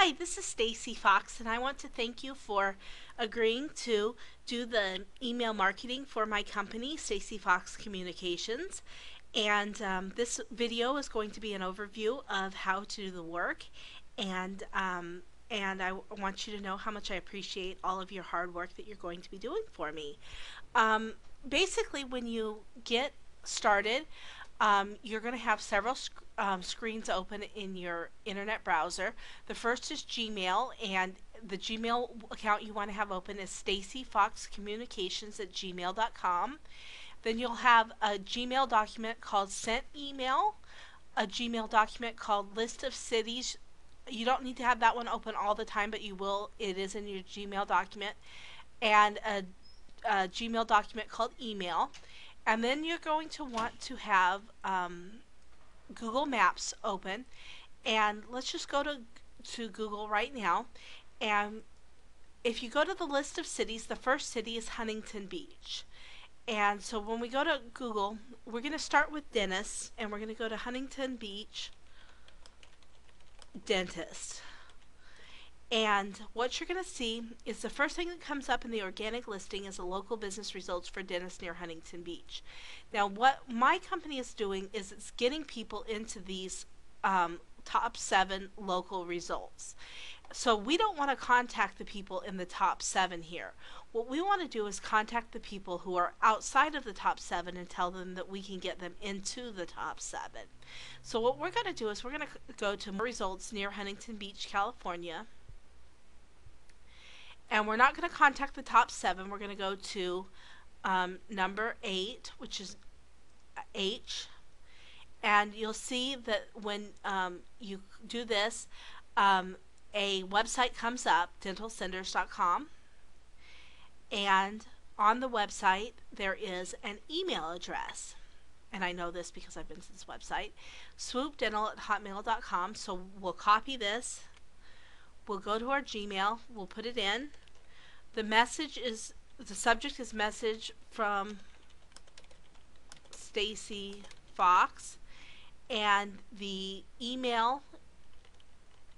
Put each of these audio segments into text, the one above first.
Hi, this is Stacy Fox, and I want to thank you for agreeing to do the email marketing for my company, Stacy Fox Communications. And this video is going to be an overview of how to do the work, and I want you to know how much I appreciate all of your hard work that you're going to be doing for me. Basically, when you get started, you're going to have several screens open in your internet browser. The first is Gmail, and the Gmail account you want to have open is stacyfoxcommunications@gmail.com. Then you'll have a Gmail document called Sent Email, a Gmail document called List of Cities. You don't need to have that one open all the time, but you will. It is in your Gmail document. And a Gmail document called Email. And then you're going to want to have Google Maps open. And let's just go to Google right now. And if you go to the list of cities, the first city is Huntington Beach. And so when we go to Google, we're going to start with dentist, and we're going to go to Huntington Beach dentist. And what you're going to see is the first thing that comes up in the organic listing is the local business results for dentists near Huntington Beach. Now, what my company is doing is it's getting people into these top 7 local results. So we don't want to contact the people in the top 7 here. What we want to do is contact the people who are outside of the top 7 and tell them that we can get them into the top 7. So what we're going to do is we're going to go to more results near Huntington Beach, California. And we're not going to contact the top 7. We're going to go to number 8, which is H. And you'll see that when you do this, a website comes up, dentalcenters.com. And on the website, there is an email address. And I know this because I've been to this website, swoopdental@hotmail.com. So we'll copy this. We'll go to our Gmail. We'll put it in. The subject is message from Stacy Fox. And the email,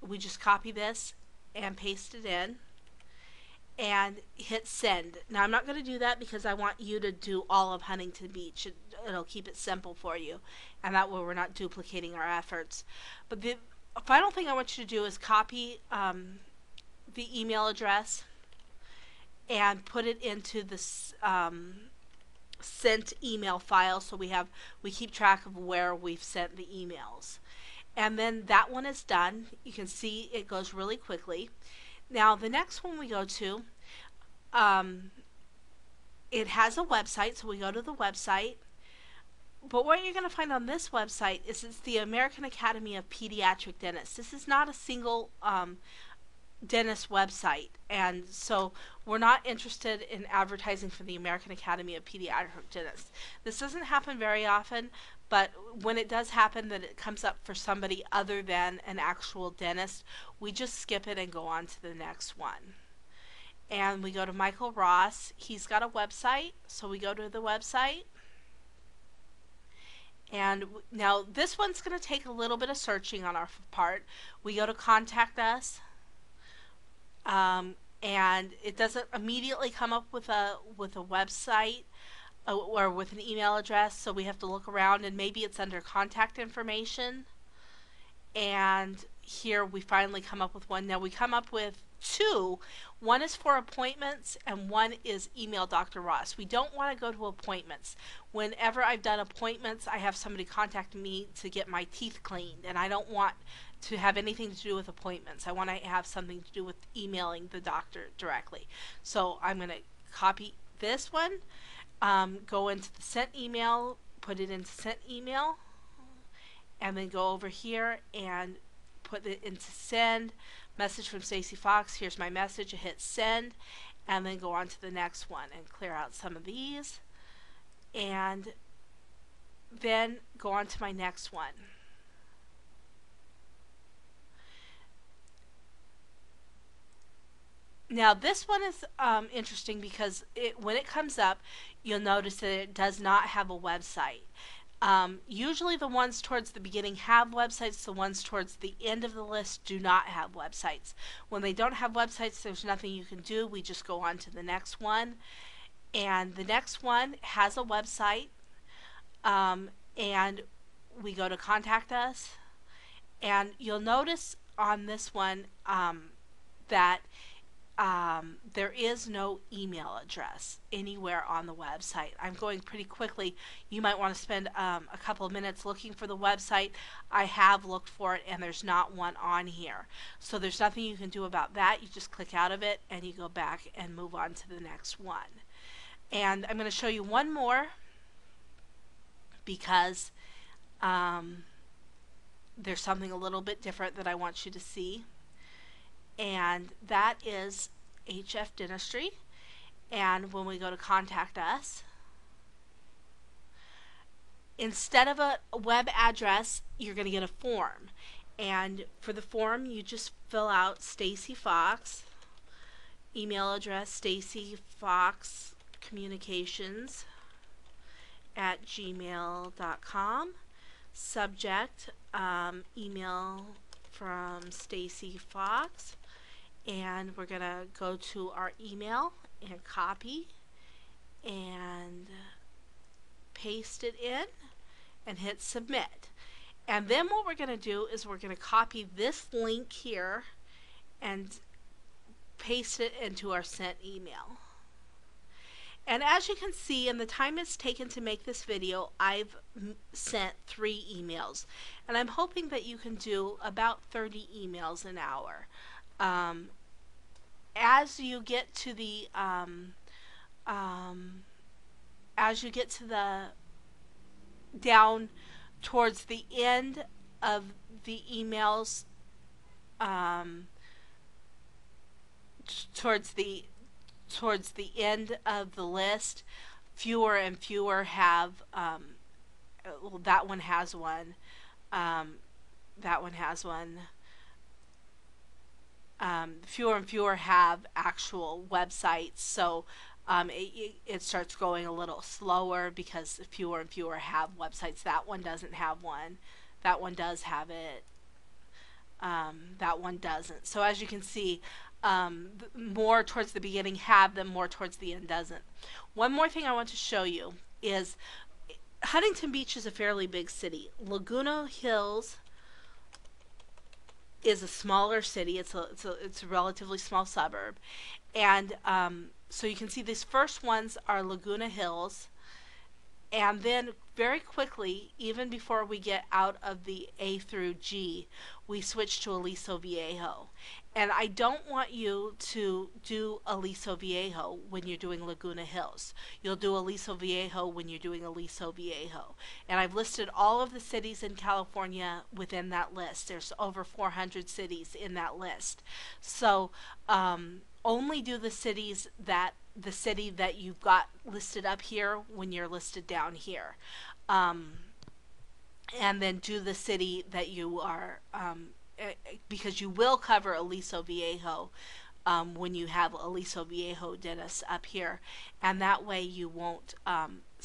we just copy this and paste it in and hit send. Now I'm not going to do that because I want you to do all of Huntington Beach. It'll keep it simple for you, and that way we're not duplicating our efforts. But the final thing I want you to do is copy the email address and put it into this sent email file, so we keep track of where we've sent the emails. And then that one is done. You can see it goes really quickly. Now the next one we go to, it has a website, so we go to the website. But what you're going to find on this website is it's the American Academy of Pediatric Dentists. This is not a single dentist website, and so we're not interested in advertising for the American Academy of Pediatric Dentists. This doesn't happen very often, but when it does happen that it comes up for somebody other than an actual dentist, we just skip it and go on to the next one. And we go to Michael Ross. He's got a website, so we go to the website. And now this one's going to take a little bit of searching on our part. We go to contact us. And it doesn't immediately come up with a website or with an email address, so we have to look around, and maybe it's under contact information. And here we finally come up with one. Now we come up with 2. One is for appointments and one is email Dr. Ross. We don't want to go to appointments. Whenever I've done appointments, I have somebody contact me to get my teeth cleaned, and I don't want to have anything to do with appointments. I want to have something to do with emailing the doctor directly. So I'm going to copy this one, go into the sent email, put it into sent email, and then go over here and put it into send. Message from Stacy Fox. Here's my message. I hit send, and then go on to the next one and clear out some of these, and then go on to my next one. Now this one is interesting because when it comes up, you'll notice that it does not have a website. Usually the ones towards the beginning have websites. The ones towards the end of the list do not have websites. When they don't have websites, there's nothing you can do. We just go on to the next one. And the next one has a website. And we go to contact us. And you'll notice on this one that there is no email address anywhere on the website. I'm going pretty quickly. You might want to spend a couple of minutes looking for the website. I have looked for it and there's not one on here. So there's nothing you can do about that. You just click out of it and you go back and move on to the next one. And I'm going to show you one more because there's something a little bit different that I want you to see. And that is HF Dentistry. And when we go to contact us, instead of a web address, you're going to get a form. And for the form, you just fill out Stacy Fox, email address Stacy Fox Communications @gmail.com, subject email from Stacy Fox, and we're gonna go to our email and copy and paste it in and hit submit. And then what we're gonna do is we're gonna copy this link here and paste it into our sent email. And as you can see, in the time it's taken to make this video, I've sent 3 emails. And I'm hoping that you can do about 30 emails an hour. As you get to the down towards the end of the emails, towards the end of the list, fewer and fewer have well, that one has one. That one has one. Fewer and fewer have actual websites, so it starts going a little slower because fewer and fewer have websites. That one doesn't have one. That one does have it. That one doesn't. So as you can see, more towards the beginning have them, more towards the end doesn't. One more thing I want to show you is Huntington Beach is a fairly big city. Laguna Hills is a smaller city. It's a relatively small suburb, and so you can see these first ones are Laguna Hills, and then very quickly, even before we get out of the A through G, we switch to Aliso Viejo. And I don't want you to do Aliso Viejo when you're doing Laguna Hills. You'll do Aliso Viejo when you're doing Aliso Viejo. And I've listed all of the cities in California within that list. There's over 400 cities in that list. So only do the cities that the city that you've got listed up here when you're listed down here. And then do the city that you are, because you will cover Aliso Viejo when you have Aliso Viejo dentists up here, and that way you won't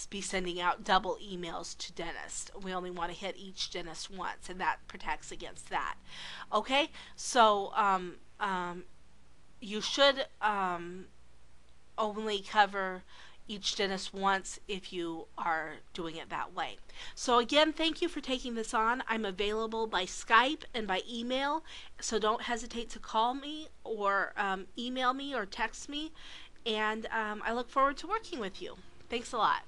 be sending out double emails to dentists. We only want to hit each dentist once, and that protects against that. Okay, so you should only cover each dentist once if you are doing it that way. So again, thank you for taking this on. I'm available by Skype and by email, so don't hesitate to call me or email me or text me, and I look forward to working with you. Thanks a lot.